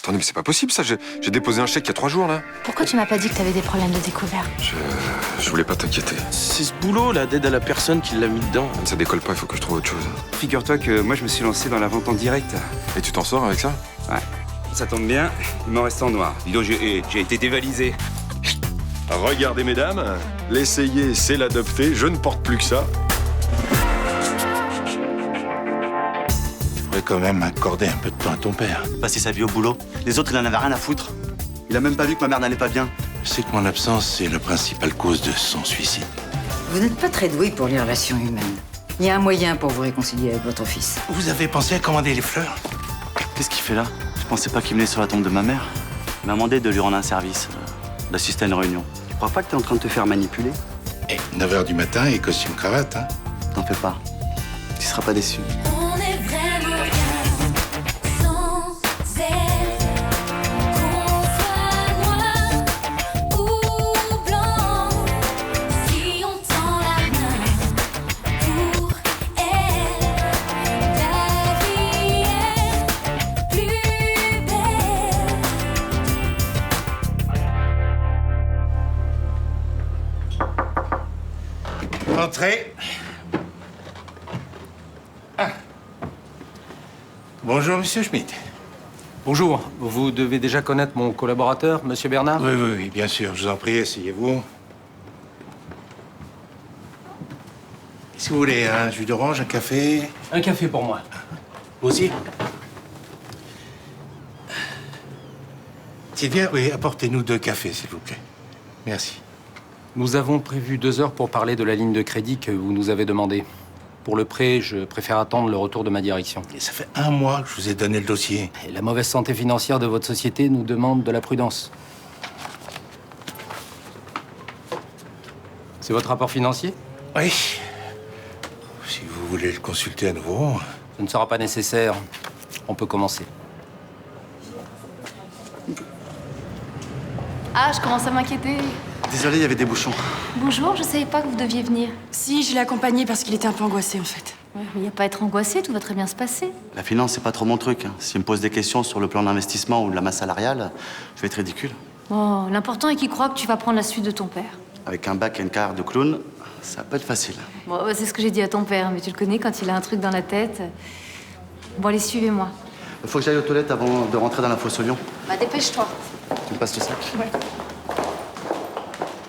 attendez, mais c'est pas possible ça. J'ai déposé un chèque il y a 3 jours là. Pourquoi tu m'as pas dit que t'avais des problèmes de découvert? Je voulais pas t'inquiéter. C'est ce boulot là d'aide à la personne qui l'a mis dedans. Ça décolle pas, il faut que je trouve autre chose. Figure-toi que moi je me suis lancé dans la vente en direct. Et tu t'en sors avec ça? Ouais. Ça tombe bien, il m'en reste en noir. Dis donc, j'ai été dévalisé. Regardez, mesdames, l'essayer, c'est l'adopter. Je ne porte plus que ça. Faudrait quand même accorder un peu de temps à ton père. Passer sa vie au boulot. Les autres, il en avait rien à foutre. Il a même pas vu que ma mère n'allait pas bien. Je sais que mon absence, c'est la principale cause de son suicide. Vous n'êtes pas très doué pour les relations humaines. Il y a un moyen pour vous réconcilier avec votre fils. Vous avez pensé à commander les fleurs? Qu'est-ce qu'il fait là? Je pensais pas qu'il venait sur la tombe de ma mère. Il m'a demandé de lui rendre un service, d'assister à une réunion. Tu crois pas que t'es en train de te faire manipuler? Eh, 9h du matin et costume cravate, hein? T'en fais pas. Tu seras pas déçu. On est vraiment bien sans elle. Qu'on soit noir ou blanc, si on tend la main pour elle, la vie est plus belle. Entrez. Bonjour, monsieur Schmitt. Bonjour, vous devez déjà connaître mon collaborateur, monsieur Bernard? Oui, bien sûr. Je vous en prie, asseyez-vous. Si vous voulez, un jus d'orange, un café. Un café pour moi. Vous aussi? Sylvia, oui, apportez-nous 2 cafés, s'il vous plaît. Merci. Nous avons prévu 2 heures pour parler de la ligne de crédit que vous nous avez demandée. Pour le prêt, je préfère attendre le retour de ma direction. Et ça fait 1 mois que je vous ai donné le dossier. Et la mauvaise santé financière de votre société nous demande de la prudence. C'est votre rapport financier? Oui. Si vous voulez le consulter à nouveau. Ce ne sera pas nécessaire. On peut commencer. Ah, je commence à m'inquiéter. Désolé, il y avait des bouchons. Bonjour, je savais pas que vous deviez venir. Si, je l'ai accompagné parce qu'il était un peu angoissé en fait. Ouais, mais y a pas à être angoissé, tout va très bien se passer. La finance, c'est pas trop mon truc. S'il me pose des questions sur le plan d'investissement ou de la masse salariale, je vais être ridicule. Oh, l'important est qu'il croit que tu vas prendre la suite de ton père. Avec un bac et une carrière de clown, ça peut être facile. Bon, c'est ce que j'ai dit à ton père, mais tu le connais quand il a un truc dans la tête. Bon, allez, suivez-moi. Il faut que j'aille aux toilettes avant de rentrer dans la fosse au lion. Bah, dépêche-toi. Tu me passes le sac?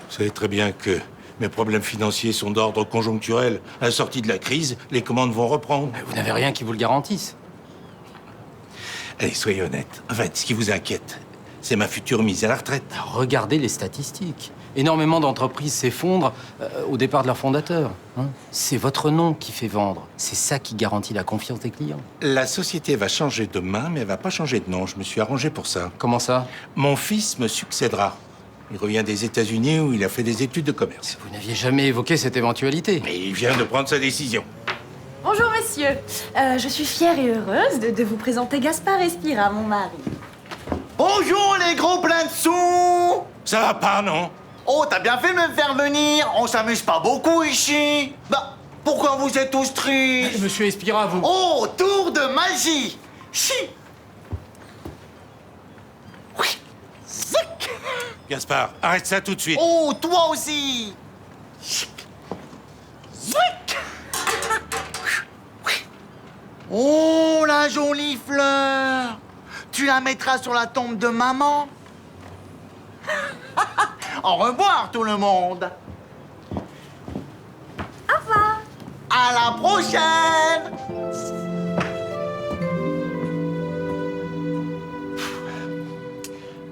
Vous savez très bien que mes problèmes financiers sont d'ordre conjoncturel. À la sortie de la crise, les commandes vont reprendre. Mais vous n'avez rien qui vous le garantisse. Allez, soyez honnête. En fait, ce qui vous inquiète, c'est ma future mise à la retraite. Regardez les statistiques. Énormément d'entreprises s'effondrent au départ de leur fondateur. Hein. C'est votre nom qui fait vendre. C'est ça qui garantit la confiance des clients. La société va changer de main, mais elle va pas changer de nom. Je me suis arrangé pour ça. Comment ça? Mon fils me succédera. Il revient des États-Unis où il a fait des études de commerce. Vous n'aviez jamais évoqué cette éventualité. Mais il vient de prendre sa décision. Bonjour messieurs, je suis fière et heureuse de vous présenter Gaspard Espira, mon mari. Bonjour les gros pleins de sous. Ça va pas, non? Oh, t'as bien fait de me faire venir. On s'amuse pas beaucoup ici. Bah, pourquoi vous êtes tous tristes? Monsieur Espira, vous... Oh, tour de magie. Chi. Oui. Zic. Gaspard, arrête ça tout de suite. Oh, toi aussi. Chic. Zic. Oh, la jolie fleur. Tu la mettras sur la tombe de maman. Au revoir tout le monde. Au revoir. À la prochaine.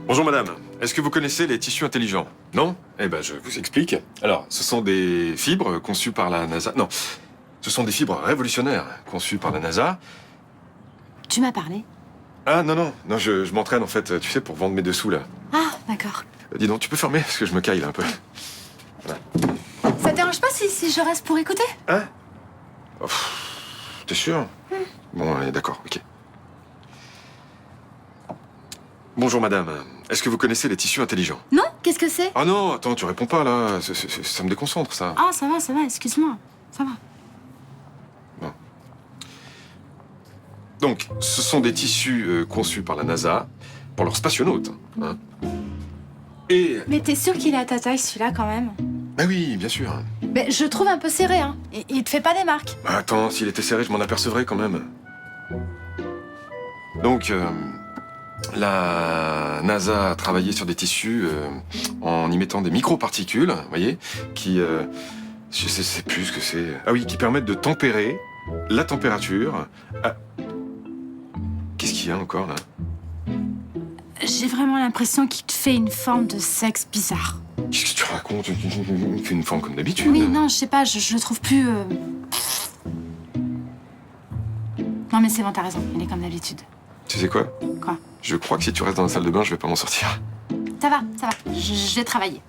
Bonjour madame, est-ce que vous connaissez les tissus intelligents? Non? Eh ben je vous explique. Alors, ce sont des fibres conçues par la NASA. Non, ce sont des fibres révolutionnaires conçues par la NASA. Tu m'as parlé? Ah non, je m'entraîne en fait, tu sais, pour vendre mes dessous là. Ah, d'accord. Dis donc, tu peux fermer parce que je me caille là un peu. Voilà. Ça te dérange pas si je reste pour écouter? Hein? Oh, t'es sûr? Bon, allez, d'accord, ok. Bonjour madame, est-ce que vous connaissez les tissus intelligents? Non? Qu'est-ce que c'est? Ah non, attends, tu réponds pas là, ça me déconcentre ça. Ah, ça va, excuse-moi. Ça va. Donc, ce sont des tissus conçus par la NASA pour leurs spationautes. Hein. Et... Mais t'es sûr qu'il est à ta taille, celui-là, quand même? Bah oui, bien sûr. Mais je le trouve un peu serré, hein. Il te fait pas des marques. Bah attends, s'il était serré, je m'en apercevrais quand même. Donc, la NASA a travaillé sur des tissus en y mettant des microparticules, vous voyez, qui... je sais plus ce que c'est. Ah oui, qui permettent de tempérer la température. Qu'est-ce qu'il y a encore, là? J'ai vraiment l'impression qu'il te fait une forme de sexe bizarre. Qu'est-ce que tu racontes? Il fait une forme comme d'habitude. Oui, non, je sais pas, je le trouve plus... Non, mais c'est bon, t'as raison, il est comme d'habitude. Tu sais quoi? Quoi? Je crois que si tu restes dans la salle de bain, je vais pas m'en sortir. Ça va, je vais travailler.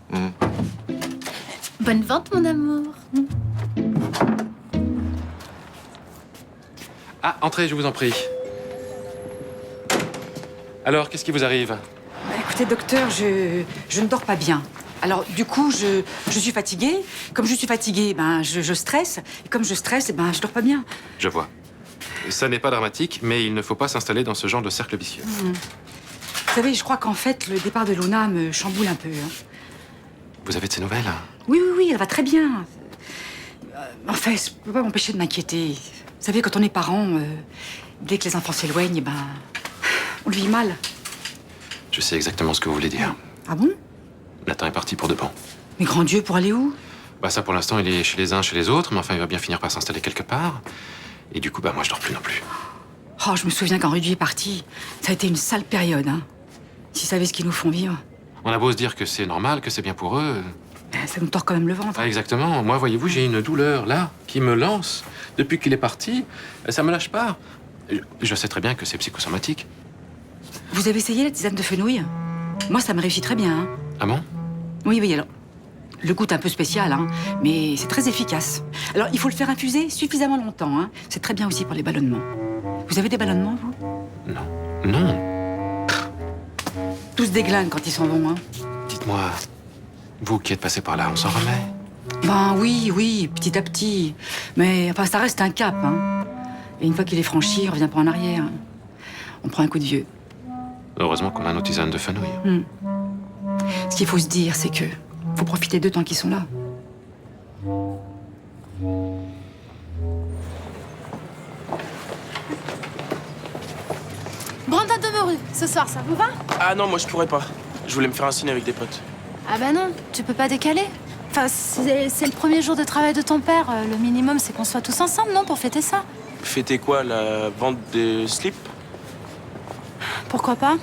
Bonne vente, mon amour. Ah, entrez, je vous en prie. Alors, qu'est-ce qui vous arrive? Bah, écoutez, docteur, je ne dors pas bien. Alors, du coup, je suis fatiguée. Comme je suis fatiguée, ben, je stresse. Et comme je stresse, ben, je dors pas bien. Je vois. Ça n'est pas dramatique, mais il ne faut pas s'installer dans ce genre de cercle vicieux. Vous savez, je crois qu'en fait, le départ de Luna me chamboule un peu. Hein. Vous avez de ces nouvelles? Oui, elle va très bien. Enfin, je peux pas m'empêcher de m'inquiéter. Vous savez, quand on est parent, dès que les enfants s'éloignent, ben, on le vit mal. Je sais exactement ce que vous voulez dire. Ah bon? Nathan est parti pour de bon. Mais grand Dieu, pour aller où? Bah ça, pour l'instant, il est chez les uns, chez les autres, mais enfin, il va bien finir par s'installer quelque part. Et du coup, bah moi, je dors plus non plus. Oh, je me souviens quand Rudy est parti, ça a été une sale période, hein. S'ils savaient ce qu'ils nous font vivre. On a beau se dire que c'est normal, que c'est bien pour eux. Ça nous tord quand même le ventre. Ah, exactement. Moi, voyez-vous, j'ai une douleur, là, qui me lance. Depuis qu'il est parti, ça me lâche pas. Je sais très bien que c'est psychosomatique. Vous avez essayé la tisane de fenouil? Moi, ça me réussit très bien, hein. Ah bon? Oui, alors... Le goût est un peu spécial, hein, mais c'est très efficace. Alors, il faut le faire infuser suffisamment longtemps, hein. C'est très bien aussi pour les ballonnements. Vous avez des ballonnements, vous? Non. Tous déglinguent quand ils s'en vont, hein. Dites-moi, vous qui êtes passé par là, on s'en remet? Ben oui, petit à petit. Mais enfin, ça reste un cap, hein. Et une fois qu'il est franchi, on revient pas en arrière. On prend un coup de vieux. Heureusement qu'on a nos tisanes de fenouil. Ce qu'il faut se dire, c'est que faut profiter d'eux tant qu'ils sont là. Branda demeurue, ce soir, ça vous va? Ah non, moi je pourrais pas. Je voulais me faire un ciné avec des potes. Ah bah non, tu peux pas décaler. Enfin, c'est le premier jour de travail de ton père. Le minimum, c'est qu'on soit tous ensemble, non, pour fêter ça? Fêter quoi, la vente de slip? Pourquoi pas?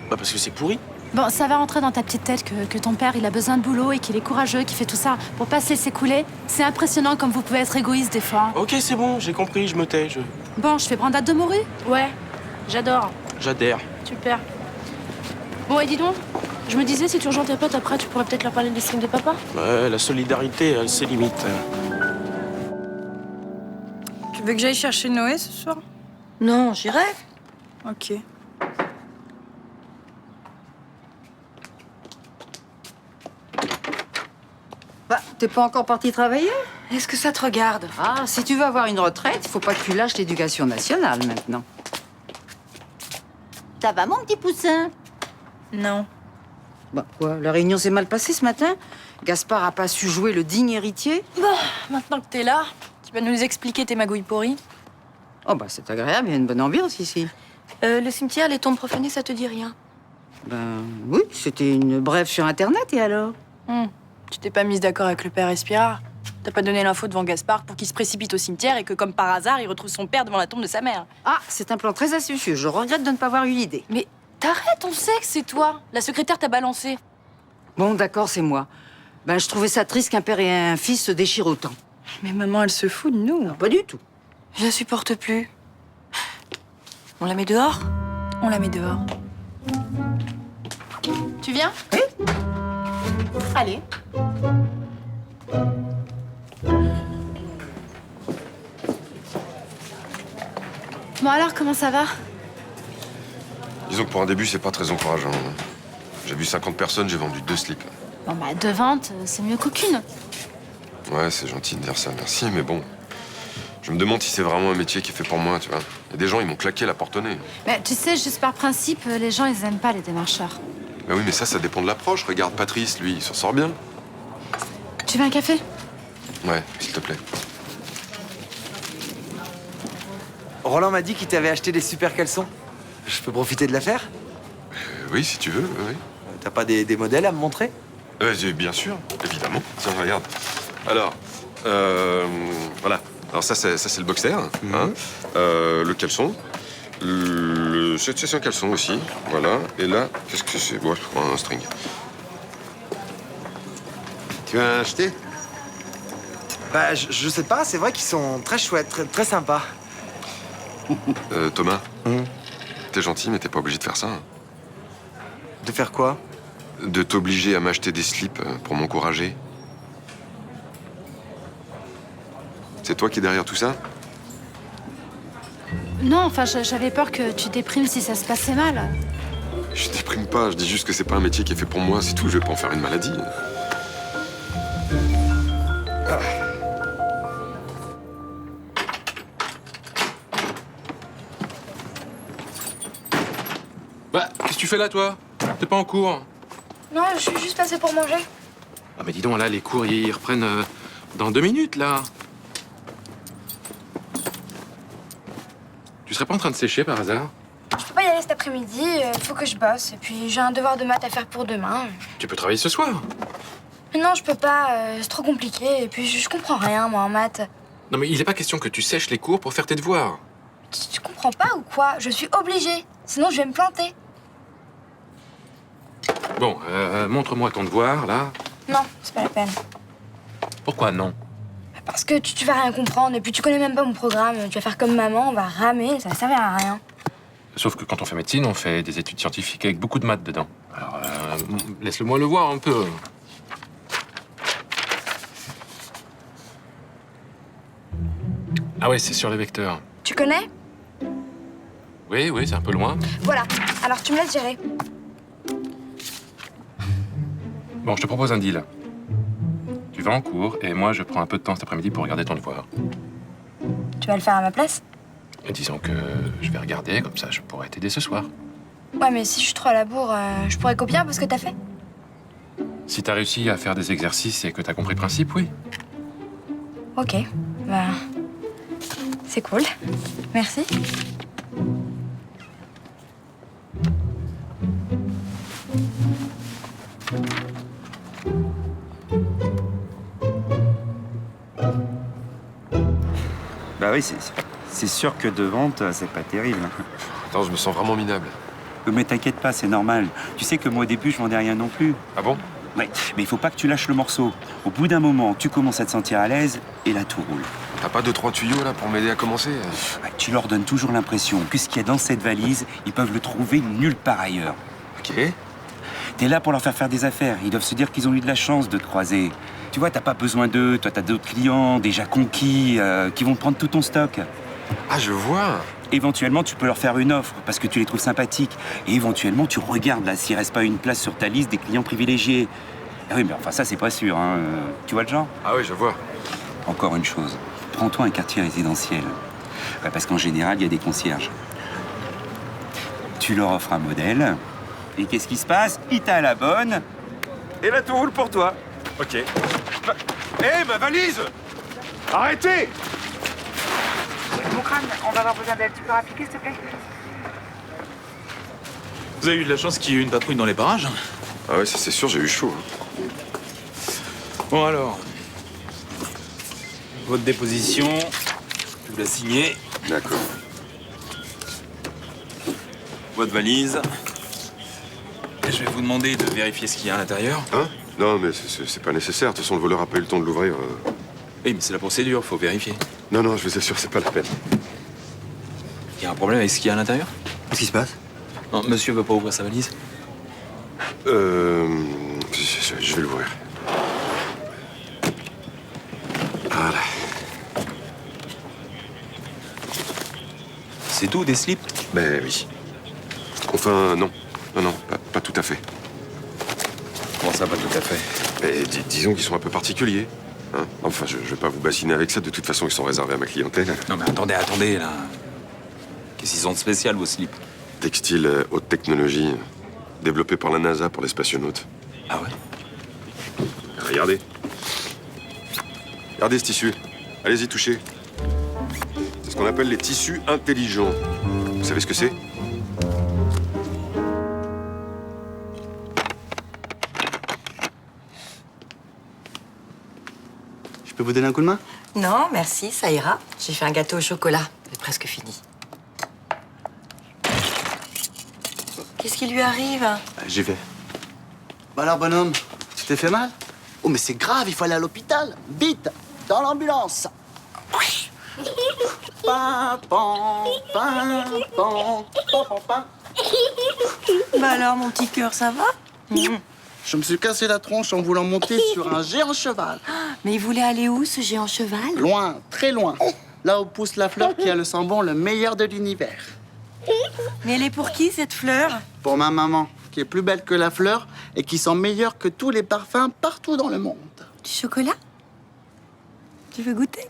Bah parce que c'est pourri. Bon, ça va rentrer dans ta petite tête que ton père, il a besoin de boulot et qu'il est courageux, qu'il fait tout ça pour pas se laisser couler. C'est impressionnant comme vous pouvez être égoïste des fois. Ok, c'est bon, j'ai compris, je me tais. Bon, je fais Branda de morue? Ouais, j'adore. J'adhère. Super. Bon, et dis donc, je me disais, si tu rejoins tes potes après, tu pourrais peut-être leur parler des streams de papa? Ouais, la solidarité, elle ses limites. Tu veux que j'aille chercher Noé ce soir? Non, j'irai. Ok. Bah, t'es pas encore parti travailler? Est-ce que ça te regarde? Ah, si tu veux avoir une retraite, il faut pas que tu lâches l'éducation nationale maintenant. Ça va, mon petit poussin? Non. Bah quoi, la réunion s'est mal passée ce matin? Gaspard a pas su jouer le digne héritier? Bon, maintenant que t'es là, tu vas nous expliquer tes magouilles pourries? Oh bah c'est agréable, il y a une bonne ambiance ici. Le cimetière, les tombes profanées, ça te dit rien? Ben oui, c'était une brève sur Internet et alors? Tu t'es pas mise d'accord avec le père Espira? T'as pas donné l'info devant Gaspard pour qu'il se précipite au cimetière et que, comme par hasard, il retrouve son père devant la tombe de sa mère? Ah, c'est un plan très astucieux. Je regrette de ne pas avoir eu l'idée. Mais t'arrêtes, on sait que c'est toi. La secrétaire t'a balancé. Bon, d'accord, c'est moi. Ben, je trouvais ça triste qu'un père et un fils se déchirent autant. Mais maman, elle se fout de nous. Non, pas du tout. Je la supporte plus. On la met dehors? On la met dehors. Tu viens? Oui. Allez. Bon alors, comment ça va? Disons que pour un début, c'est pas très encourageant. J'ai vu 50 personnes, j'ai vendu 2 slips. Bon bah, 2 ventes, c'est mieux qu'aucune. Ouais, c'est gentil de dire ça, merci, mais bon. Je me demande si c'est vraiment un métier qui est fait pour moi, tu vois. Il y a des gens, ils m'ont claqué la porte au nez. Mais tu sais, juste par principe, les gens, ils aiment pas les démarcheurs. Bah oui, mais ça dépend de l'approche. Regarde Patrice, lui, il s'en sort bien. Tu veux un café? Ouais, s'il te plaît. Roland m'a dit qu'il t'avait acheté des super caleçons. Je peux profiter de l'affaire? Oui, si tu veux, oui. T'as pas des modèles à me montrer? Bien sûr, évidemment. Tiens, regarde. Alors, voilà. Alors ça, c'est le boxer, hein. Le caleçon. C'est un caleçon aussi, voilà. Et là, qu'est-ce que c'est? Bon, je prends un string. Tu vas en acheter? Bah, je sais pas, c'est vrai qu'ils sont très chouettes, très sympas. Thomas, t'es gentil, mais t'es pas obligé de faire ça. Hein. De faire quoi? De t'obliger à m'acheter des slips pour m'encourager. C'est toi qui es derrière tout ça? Non, enfin, j'avais peur que tu déprimes si ça se passait mal. Je déprime pas, je dis juste que c'est pas un métier qui est fait pour moi, c'est tout, je vais pas en faire une maladie. Bah, qu'est-ce que tu fais là, toi? T'es pas en cours? Non, je suis juste passée pour manger. Ah, mais dis donc, là, les cours, ils reprennent dans 2 minutes, là. Tu serais pas en train de sécher, par hasard? Je peux pas y aller cet après-midi, faut que je bosse. Et puis j'ai un devoir de maths à faire pour demain. Tu peux travailler ce soir. Mais non, je peux pas, c'est trop compliqué. Et puis je comprends rien, moi, en maths. Non, mais il n'est pas question que tu sèches les cours pour faire tes devoirs. Tu comprends pas ou quoi? Je suis obligée. Sinon, je vais me planter. Bon, montre-moi ton devoir, là. Non, c'est pas la peine. Pourquoi non? Parce que tu vas rien comprendre. Et puis tu connais même pas mon programme. Tu vas faire comme maman, on va ramer, ça va servir à rien. Sauf que quand on fait médecine, on fait des études scientifiques avec beaucoup de maths dedans. Alors, laisse-le-moi le voir un peu. Ah ouais, c'est sur les vecteurs. Tu connais? Oui, c'est un peu loin. Voilà, alors tu me laisses gérer. Bon, je te propose un deal. Tu vas en cours et moi, je prends un peu de temps cet après-midi pour regarder ton devoir. Tu vas le faire à ma place? Et disons que je vais regarder, comme ça je pourrais t'aider ce soir. Ouais, mais si je suis trop à la bourre, je pourrais copier un peu ce que t'as fait. Si t'as réussi à faire des exercices et que t'as compris le principe, oui. Ok, bah... c'est cool. Merci. Bah oui, c'est sûr que de vente, c'est pas terrible. Attends, je me sens vraiment minable. Mais t'inquiète pas, c'est normal. Tu sais que moi, au début, je vendais rien non plus. Ah bon? Ouais, mais il faut pas que tu lâches le morceau. Au bout d'un moment, tu commences à te sentir à l'aise et là, tout roule. T'as pas 2-3 tuyaux, là, pour m'aider à commencer? Ouais, tu leur donnes toujours l'impression que ce qu'il y a dans cette valise, ils peuvent le trouver nulle part ailleurs. Ok. T'es là pour leur faire des affaires. Ils doivent se dire qu'ils ont eu de la chance de te croiser. Tu vois, t'as pas besoin d'eux. Toi, t'as d'autres clients déjà conquis qui vont prendre tout ton stock. Ah, je vois. Éventuellement, tu peux leur faire une offre parce que tu les trouves sympathiques. Et éventuellement, tu regardes là s'il reste pas une place sur ta liste des clients privilégiés. Ah oui, mais enfin, ça, c'est pas sûr. Hein. Tu vois le genre? Ah oui, je vois. Encore une chose. Prends-toi un quartier résidentiel. Ouais, parce qu'en général, il y a des concierges. Tu leur offres un modèle. Et qu'est-ce qui se passe? Ils t'a à la bonne. Et là, tout roule pour toi. Ok. Ma valise! Arrêtez! Mon crâne, on va avoir besoin d'aide. Tu peux appliquer, s'il te plaît? Vous avez eu de la chance qu'il y ait eu une patrouille dans les parages. Ah ouais, ça c'est sûr, j'ai eu chaud. Bon alors, votre déposition, je vous la signez. D'accord. Votre valise. Et je vais vous demander de vérifier ce qu'il y a à l'intérieur. Hein? Non, mais c'est pas nécessaire. De toute façon, le voleur a pas eu le temps de l'ouvrir. Oui, mais c'est la procédure, faut vérifier. Non, je vous assure, c'est pas la peine. Il y a un problème avec ce qu'il y a à l'intérieur? Qu'est-ce qui se passe? Non, monsieur veut pas ouvrir sa valise. Je vais l'ouvrir. Voilà. C'est tout, des slips? Ben oui. Enfin, non. Non, pas tout à fait. Comment ça, pas tout à fait? Mais disons qu'ils sont un peu particuliers. Hein, enfin, je vais pas vous bassiner avec ça. De toute façon, ils sont réservés à ma clientèle. Non mais attendez, là. Qu'est-ce qu'ils ont de spécial, vos slips? Textile haute technologie, développé par la NASA pour les spationautes. Ah ouais? Regardez. Regardez ce tissu. Allez-y, touchez. C'est ce qu'on appelle les tissus intelligents. Vous savez ce que c'est? Je peux vous donner un coup de main? Non, merci, ça ira. J'ai fait un gâteau au chocolat. C'est presque fini. Qu'est-ce qui lui arrive? J'y vais. Bah alors, bonhomme, tu t'es fait mal? Oh, mais c'est grave, il faut aller à l'hôpital. Vite, dans l'ambulance. Pin, pan, pin, pan, pan, pan, pan. Bah alors, mon petit cœur, ça va? Je me suis cassé la tronche en voulant monter sur un géant cheval. Mais il voulait aller où, ce géant cheval? Loin, très loin. Là où pousse la fleur qui a le sang bon le meilleur de l'univers. Mais elle est pour qui, cette fleur? Pour ma maman, qui est plus belle que la fleur et qui sent meilleur que tous les parfums partout dans le monde. Du chocolat? Tu veux goûter?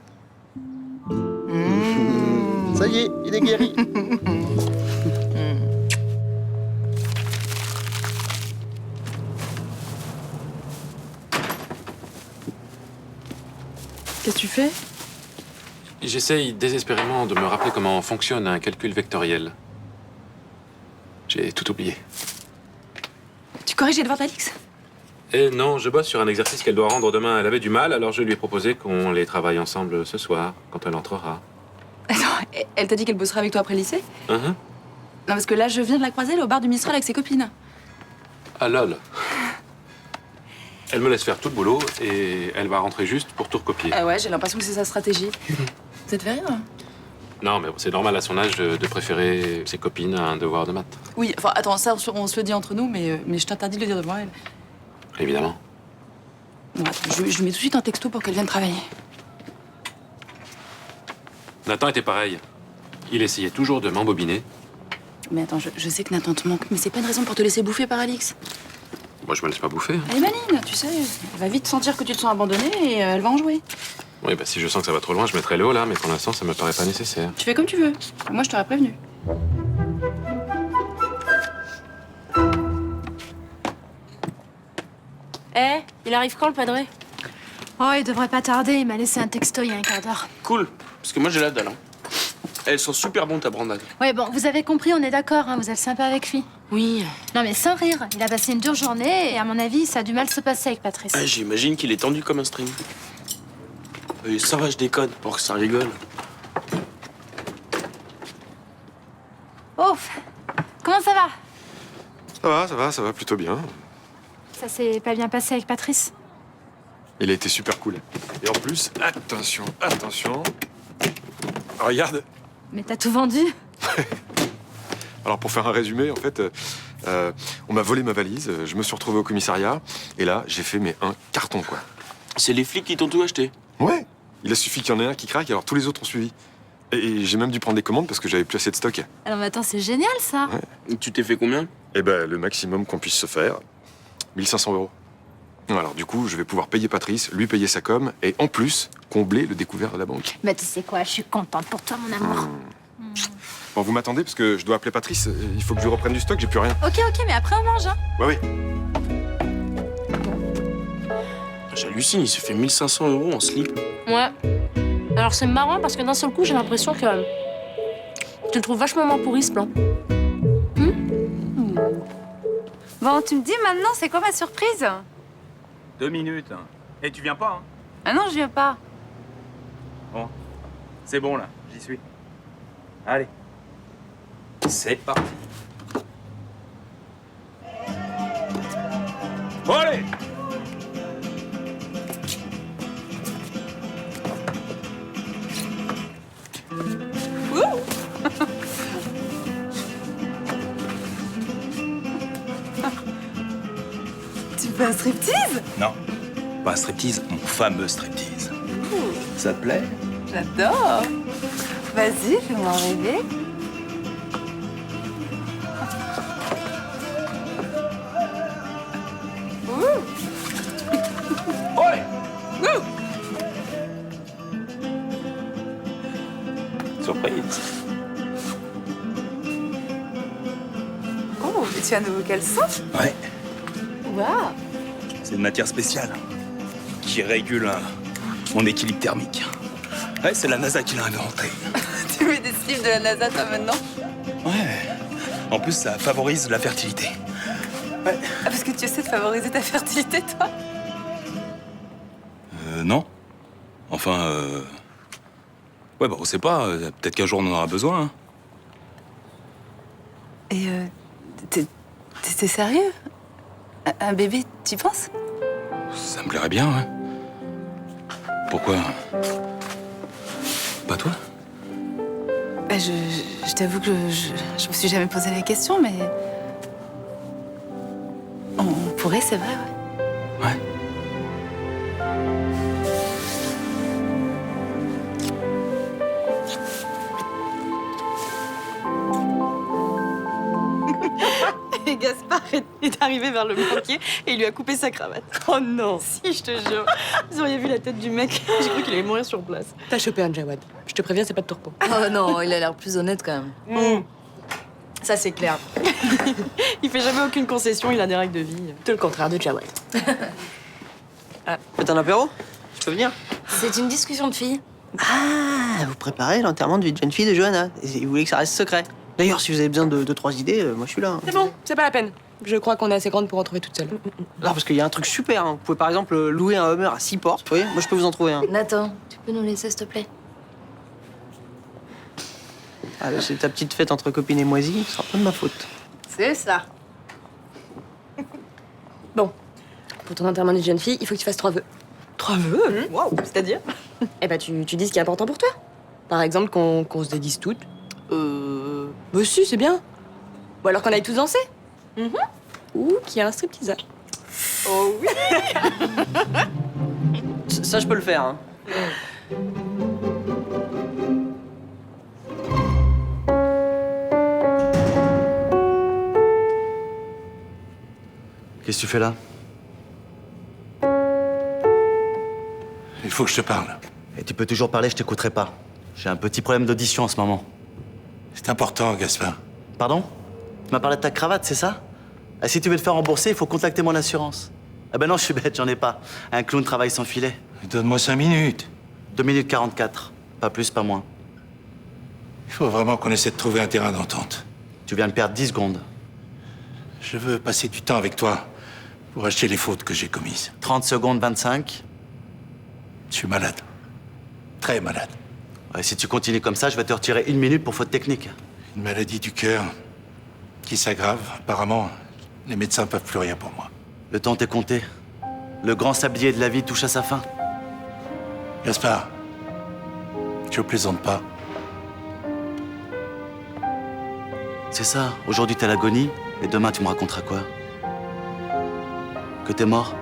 Ça y est, il est guéri. Qu'est-ce que tu fais? J'essaye désespérément de me rappeler comment fonctionne un calcul vectoriel. J'ai tout oublié. Tu corriges les devoirs d'Alix? Et non, je bosse sur un exercice qu'elle doit rendre demain. Elle avait du mal, alors je lui ai proposé qu'on les travaille ensemble ce soir, quand elle entrera. Attends, elle t'a dit qu'elle bossera avec toi après le lycée? Mhm. Non, parce que là, je viens de la croiser, elle est au bar du Mistral avec ses copines. Ah lol. Elle me laisse faire tout le boulot et elle va rentrer juste pour tout recopier. Ah ouais, j'ai l'impression que c'est sa stratégie. Ça te fait rire? Non, mais c'est normal à son âge de préférer ses copines à un devoir de maths. Oui, enfin, attends, ça, on se le dit entre nous, mais je t'interdis de le dire devant elle. Évidemment. Bon, attends, je lui mets tout de suite un texto pour qu'elle vienne travailler. Nathan était pareil. Il essayait toujours de m'embobiner. Mais attends, je sais que Nathan te manque, mais c'est pas une raison pour te laisser bouffer par Alix. Moi, je me laisse pas bouffer. Elle est maligne, tu sais. Elle va vite sentir que tu te sens abandonné et elle va en jouer. Oui, bah si je sens que ça va trop loin, je mettrai le haut là, mais pour l'instant, ça me paraît pas nécessaire. Tu fais comme tu veux. Moi, je t'aurais prévenu. Eh, il arrive quand le padré? Oh, il devrait pas tarder. Il m'a laissé un texto il y a un quart d'heure. Cool, parce que moi j'ai la dalle. Hein. Elles sont super bonnes ta brandade. Ouais, bon, vous avez compris, on est d'accord, hein, vous êtes sympa avec lui. Oui. Non, mais sans rire. Il a passé une dure journée et à mon avis, ça a du mal se passer avec Patrice. Ah, j'imagine qu'il est tendu comme un string. Et ça va, je déconne, pour que ça rigole. Ouf. Comment ça va? Ça va plutôt bien. Ça s'est pas bien passé avec Patrice? Il a été super cool. Et en plus, attention. Regarde. Mais t'as tout vendu? Alors pour faire un résumé, en fait, on m'a volé ma valise, je me suis retrouvé au commissariat, et là, j'ai fait un carton, quoi. C'est les flics qui t'ont tout acheté? Ouais. Il a suffi qu'il y en ait un qui craque, alors tous les autres ont suivi. Et j'ai même dû prendre des commandes parce que j'avais plus assez de stock. Alors mais attends, c'est génial ça. Ouais. Tu t'es fait combien? Eh ben, le maximum qu'on puisse se faire, 1 500 €. Alors du coup, je vais pouvoir payer Patrice, lui payer sa com, et en plus, combler le découvert de la banque. Bah tu sais quoi, je suis contente pour toi, mon amour. Bon, vous m'attendez parce que je dois appeler Patrice, il faut que je lui reprenne du stock, j'ai plus rien. Ok, mais après on mange, hein. Ouais. J'hallucine, il s'est fait 1 500 € en slip. Ouais. Alors c'est marrant parce que d'un seul coup, j'ai l'impression que tu le trouves vachement moins pourri ce plan. Bon, tu me dis maintenant, c'est quoi ma surprise? 2 minutes. Et tu viens pas, hein? Ah non, je viens pas. Bon. C'est bon, là. J'y suis. Allez. C'est parti. Bon, allez! Tu fais un striptease? Non, pas un striptease, mon fameux striptease. Ça te plaît? J'adore. Vas-y, fais-moi rêver. Tu as un nouveau caleçon? Ouais, Waouh. c'est une matière spéciale qui régule mon équilibre thermique. Ouais, c'est la NASA qui l'a inventé. Tu mets des slips de la NASA, toi, maintenant? Ouais. En plus, ça favorise la fertilité. Ouais. Ah, parce que tu essaies de favoriser ta fertilité, toi? Non. Enfin, ouais, bah, on sait pas. Peut-être qu'un jour, on en aura besoin. Hein. Et t'es sérieux? Un bébé, tu penses? Ça me plairait bien, ouais. Pourquoi? Pas toi? Bah, je t'avoue que je me suis jamais posé la question, mais... On pourrait, c'est vrai, ouais. Ouais. Et Gaspard est arrivé vers le banquier et il lui a coupé sa cravate. Oh non! Si, je te jure. Vous auriez vu la tête du mec. J'ai cru qu'il allait mourir sur place. T'as chopé un Jawad. Je te préviens, c'est pas de tourpeau. Oh non, il a l'air plus honnête quand même. Ça, c'est clair. Il fait jamais aucune concession, il a des règles de vie. Tout le contraire de Jawad. Faites un apéro? Je peux venir? C'est une discussion de filles. Ah, vous préparez l'enterrement de vie de jeune fille de Johanna. Et vous voulez que ça reste secret. D'ailleurs, si vous avez besoin de 3 idées, moi je suis là. C'est bon, c'est pas la peine. Je crois qu'on est assez grande pour en trouver toute seule. Non, parce qu'il y a un truc super. Hein. Vous pouvez par exemple louer un Hummer à 6 portes. Vous voyez, moi je peux vous en trouver un. Nathan, tu peux nous laisser, s'il te plaît? Ah, là, c'est ta petite fête entre copines et moisies, ce sera pas de ma faute. C'est ça. Bon, pour ton enterrement de jeune fille, il faut que tu fasses 3 vœux. 3 vœux? Waouh, c'est-à-dire? Eh ben, tu dis ce qui est important pour toi. Par exemple, qu'on se déguise toutes. Bah si, c'est bien. Ou alors qu'on aille tous danser. Ou qu'il y a un stripteaseur. Oh oui. Ça, je peux le faire. Hein. Qu'est-ce que tu fais là? Il faut que je te parle. Et tu peux toujours parler, je t'écouterai pas. J'ai un petit problème d'audition en ce moment. C'est important, Gaspard. Pardon? Tu m'as parlé de ta cravate, c'est ça? Ah, si tu veux te faire rembourser, il faut contacter mon assurance. Ah ben non, je suis bête, j'en ai pas. Un clown travaille sans filet. Donne-moi 5 minutes. 2 minutes 44. Pas plus, pas moins. Il faut vraiment qu'on essaie de trouver un terrain d'entente. Tu viens de perdre 10 secondes. Je veux passer du temps avec toi pour acheter les fautes que j'ai commises. 30 secondes 25. Je suis malade. Très malade. Ouais, si tu continues comme ça, je vais te retirer 1 minute pour faute technique. Une maladie du cœur qui s'aggrave. Apparemment, les médecins peuvent plus rien pour moi. Le temps t'est compté. Le grand sablier de la vie touche à sa fin. Gaspard, je plaisante pas. C'est ça. Aujourd'hui, t'es à l'agonie. Et demain, tu me raconteras quoi? Que t'es mort?